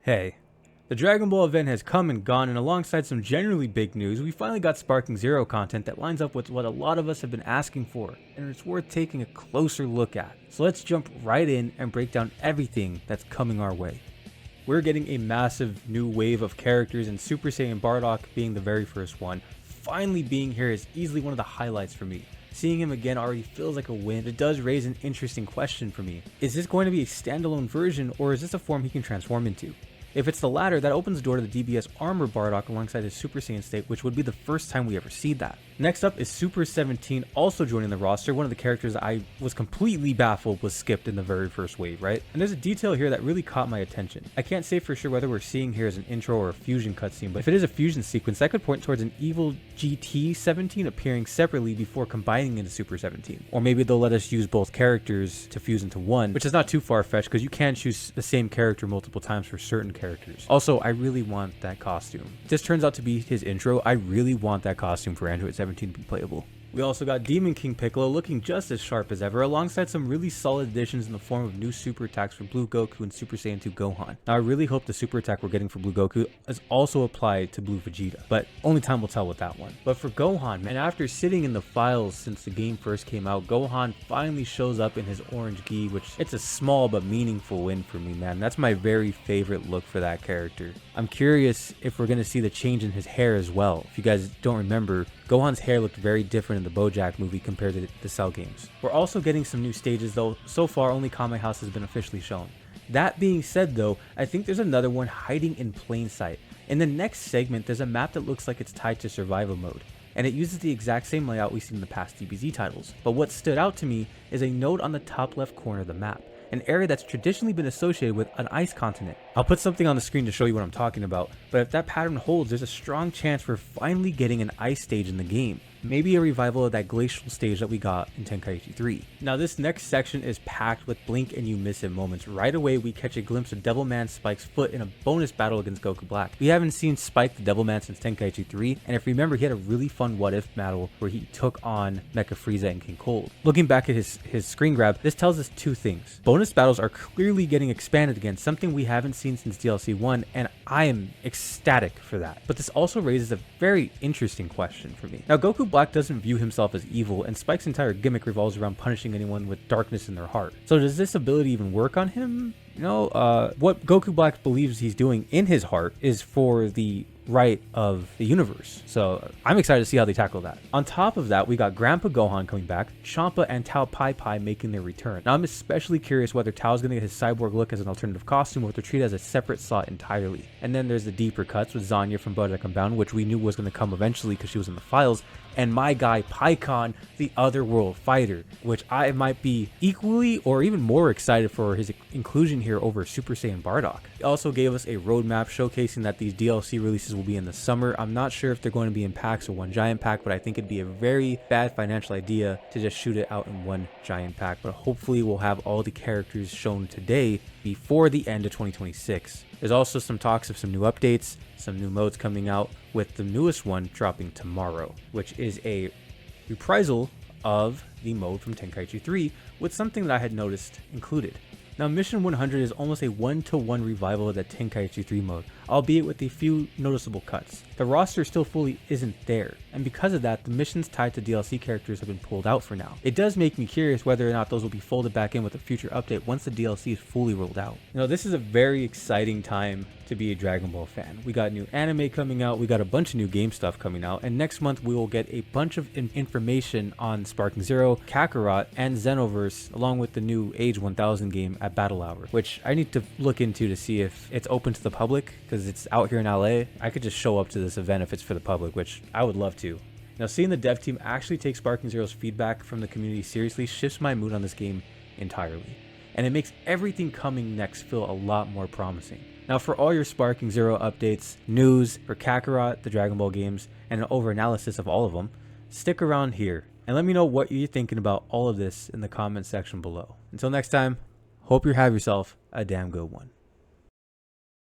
Hey, the Dragon Ball event has come and gone, and alongside some generally big news, we finally got Sparking Zero content that lines up with what a lot of us have been asking for, and it's worth taking a closer look at. So let's jump right in and break down everything that's coming our way. We're getting a massive new wave of characters, and Super Saiyan Bardock being the very first one. Finally being here is easily one of the highlights for me. Seeing him again already feels like a win. It does raise an interesting question for me. Is this going to be a standalone version, or is this a form he can transform into? If it's the latter, that opens the door to the DBS Armor Bardock alongside his Super Saiyan state, which would be the first time we ever see that. Next up is Super 17 also joining the roster, one of the characters that I was completely baffled was skipped in the very first wave, right? And there's a detail here that really caught my attention. I can't say for sure whether we're seeing here as an intro or a fusion cutscene, but if it is a fusion sequence, that could point towards an evil GT 17 appearing separately before combining into Super 17. Or maybe they'll let us use both characters to fuse into one, which is not too far-fetched because you can choose the same character multiple times for certain characters. Also, I really want that costume. If this turns out to be his intro, I really want that costume for Android 17 to be playable. We also got Demon King Piccolo looking just as sharp as ever, alongside some really solid additions in the form of new super attacks for Blue Goku and Super Saiyan 2 Gohan. Now I really hope the super attack we're getting for Blue Goku is also applied to Blue Vegeta, but only time will tell with that one. But for Gohan, man, after sitting in the files since the game first came out, Gohan finally shows up in his orange gi, which it's a small but meaningful win for me, man. That's my very favorite look for that character. I'm curious if we're going to see the change in his hair as well. If you guys don't remember, Gohan's hair looked very different in the BoJack movie compared to the Cell games. We're also getting some new stages, though so far only Kame House has been officially shown. That being said though, I think there's another one hiding in plain sight. In the next segment, there's a map that looks like it's tied to survival mode, and it uses the exact same layout we've seen in the past DBZ titles. But what stood out to me is a node on the top left corner of the map, an area that's traditionally been associated with an ice continent. I'll put something on the screen to show you what I'm talking about, but if that pattern holds, there's a strong chance we're finally getting an ice stage in the game. Maybe a revival of that glacial stage that we got in Tenkaichi 3. Now this next section is packed with blink and you miss it moments. Right away we catch a glimpse of Devilman Spike's foot in a bonus battle against Goku Black. We haven't seen Spike the Devilman since Tenkaichi 3, and if you remember, he had a really fun what if battle where he took on Mecha Frieza and King Cold. Looking back at his screen grab, this tells us two things. Bonus battles are clearly getting expanded again, something we haven't seen since DLC 1, and I am ecstatic for that. But this also raises a very interesting question for me. Now Goku Black doesn't view himself as evil, and Spike's entire gimmick revolves around punishing anyone with darkness in their heart. So does this ability even work on him? You know, what Goku Black believes he's doing in his heart is for the right of the universe. So I'm excited to see how they tackle that. On top of that, we got Grandpa Gohan coming back, Champa and Tao Pai Pai making their return. Now I'm especially curious whether Tao's gonna get his cyborg look as an alternative costume or if they're treated as a separate slot entirely. And then there's the deeper cuts with Zanya from Bardock Unbound, which we knew was gonna come eventually because she was in the files, and my guy Paikon, the Otherworld Fighter, which I might be equally or even more excited for his inclusion here over Super Saiyan Bardock. He also gave us a roadmap showcasing that these DLC releases will be in the summer. I'm not sure if they're going to be in packs or one giant pack, but I think it'd be a very bad financial idea to just shoot it out in one giant pack. But hopefully we'll have all the characters shown today before the end of 2026. There's also some talks of some new updates, some new modes coming out, with the newest one dropping tomorrow, which is a reprisal of the mode from Tenkaichi 3 with something that I had noticed included. Now Mission 100 is almost a one-to-one revival of that Tenkaichi 3 mode, albeit with a few noticeable cuts. The roster still fully isn't there, and because of that, the missions tied to DLC characters have been pulled out for now. It does make me curious whether or not those will be folded back in with a future update once the DLC is fully rolled out. You know, this is a very exciting time to be a Dragon Ball fan. We got new anime coming out, we got a bunch of new game stuff coming out, and next month we will get a bunch of information on Sparking Zero, Kakarot, and Xenoverse, along with the new Age 1000 game at Battle Hour, which I need to look into to see if it's open to the public, because it's out here in LA. I could just show up to this event if it's for the public, which I would love to. Now, seeing the dev team actually take Sparking Zero's feedback from the community seriously shifts my mood on this game entirely, and it makes everything coming next feel a lot more promising. Now, for all your Sparking Zero updates, news for Kakarot, the Dragon Ball games, and an over-analysis of all of them, stick around here and let me know what you're thinking about all of this in the comment section below. Until next time, hope you have yourself a damn good one.